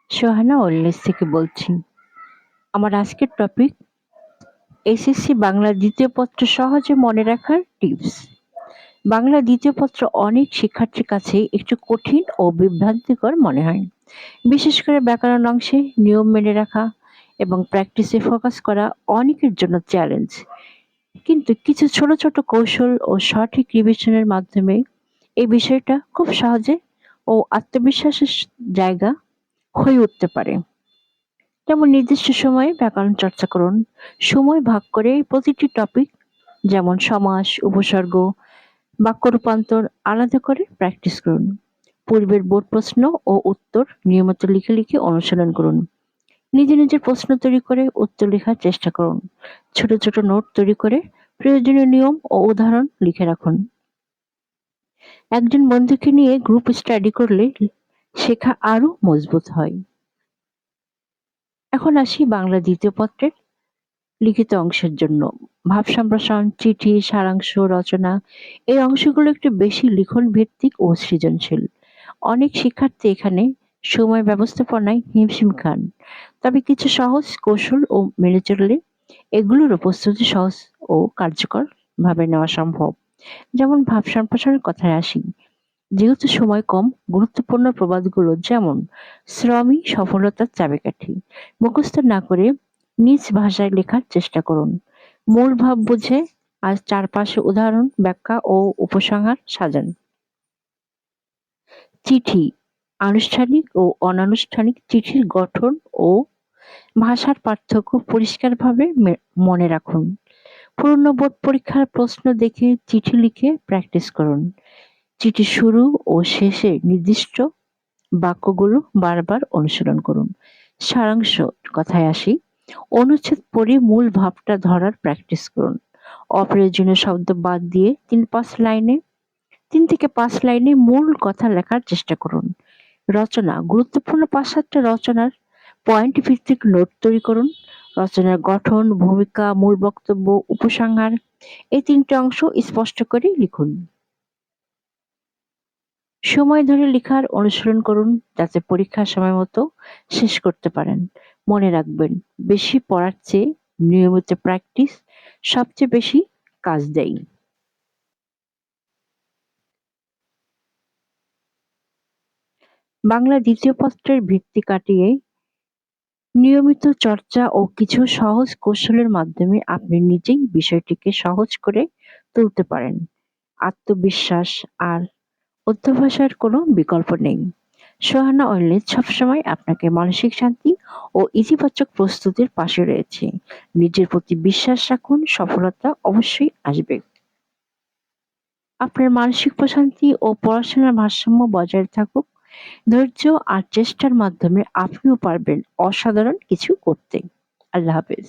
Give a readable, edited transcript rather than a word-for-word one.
Sohana wellness থেকে বলছি। আমার আজকের টপিক এসএসসি বাংলা দ্বিতীয় পত্র সহজে মনে রাখার টিপস। বাংলা দ্বিতীয় পত্র অনেক শিক্ষার্থীর কাছে একটু কঠিন ও বিভ্রান্তিকর মনে হয়। বিশেষ করে ব্যাকরণ অংশে নিয়ম মেনে রাখা এবং প্র্যাকটিসে ফোকাস করা অনেকের জন্য চ্যালেঞ্জ। কিন্তু কিছু ছোট ছোট কৌশল ও সঠিক রিভিশনের মাধ্যমে এই বিষয়টা খুব সহজে ও আত্মবিশ্বাসের জায়গা হয়ে উঠতে পারে। যেমন নির্দিষ্ট সময়ে ব্যাকরণ চর্চা করুন। সময় ভাগ করে প্রতিটি টপিক যেমন সমাস, উপসর্গ, বাক্য রূপান্তর আলাদা করে প্র্যাকটিস করুন। পূর্বের বোর্ড প্রশ্ন ও উত্তর নিয়মিত লিখে লিখে অনুশীলন করুন। নিজের প্রশ্ন তৈরি করে উত্তর লেখার চেষ্টা করুন। ছোট ছোট নোট তৈরি করে প্রয়োজনীয় নিয়ম ও উদাহরণ লিখে রাখুন। একজন বন্ধুকে নিয়ে গ্রুপ স্টাডি করলে শেখা আরো মজবুত হয়। এখন আসি বাংলা দ্বিতীয় পত্রের লিখিত অংশের জন্য। ভাব সম্প্রসারণ, চিঠি, সারাংশ, রচনা এই অংশগুলো একটু বেশি লিখন ভিত্তিক ও সৃজনশীল। অনেক শিক্ষার্থী এখানে সময় ব্যবস্থাপনায় হিমশিম খান। তবে কিছু সহজ কৌশল ও মেনে চললে এগুলোর প্রস্তুতি সহজ ও কার্যকর ভাবে নেওয়া সম্ভব। যেমন ভাব সম্প্রসারণের কথায় আসি। যেহেতু সময় কম, গুরুত্বপূর্ণ প্রবাদগুলো যেমন শ্রমই সফলতার চাবিকাঠি মুখস্থ না করে নিজ ভাষায় লেখার চেষ্টা করুন। মূল ভাব বুঝে আজ চারপাশে উদাহরণ, ব্যাখ্যা ও উপসংহার সাজান। চিঠি, আনুষ্ঠানিক ও অনানুষ্ঠানিক চিঠির গঠন ও ভাষার পার্থক্য পরিষ্কারভাবে মনে রাখুন। পুরনো বোর্ড পরীক্ষার প্রশ্ন দেখে চিঠি লিখে প্র্যাকটিস করুন। চিঠির শুরু ও শেষে নির্দিষ্ট বাক্যগুলো বারবার অনুশীলন করুন। সারাংশ কথায় আসি। অনুচ্ছেদ পড়ে মূল ভাবটা ধরার প্র্যাকটিস করুন। অপ্রয়োজনীয় শব্দ বাদ দিয়ে 3 থেকে 5 লাইনে মূল কথা লেখার চেষ্টা করুন। রচনা, গুরুত্বপূর্ণ 5-7টা রচনার পয়েন্ট ভিত্তিক নোট তৈরি করুন। রচনার গঠন, ভূমিকা, মূল বক্তব্য, উপসংহার এই 3টে অংশ স্পষ্ট করে লিখুন। সময় ধরে লেখার অনুসরণ করুন যাতে পরীক্ষার সময় মতো শেষ করতে পারেন। মনে রাখবেন, বেশি পড়ার চেয়ে নিয়মিত প্র্যাকটিস সবচেয়ে বেশি কাজ দেয়। বাংলা দ্বিতীয় পত্রের ভিত্তি কাটিয়ে নিয়মিত চর্চা ও কিছু সহজ কৌশলের মাধ্যমে আপনি নিজেই বিষয়টিকে সহজ করে তুলতে পারেন। আত্মবিশ্বাস আর অধ্যবসায়ের কোনো বিকল্প নেই। সোহানা ওয়েলনেস সবসময় আপনাকে মানসিক শান্তি ও ইতিবাচক প্রস্তুতির পাশে রয়েছে। নিজের প্রতি বিশ্বাস রাখুন, সফলতা অবশ্যই আসবে। আপনার মানসিক প্রশান্তি ও পড়াশোনার ভারসাম্য বজায় থাকুক। ধৈর্য আর চেষ্টার মাধ্যমে আপনিও পারবেন অসাধারণ কিছু করতে। আল্লাহ হাফেজ।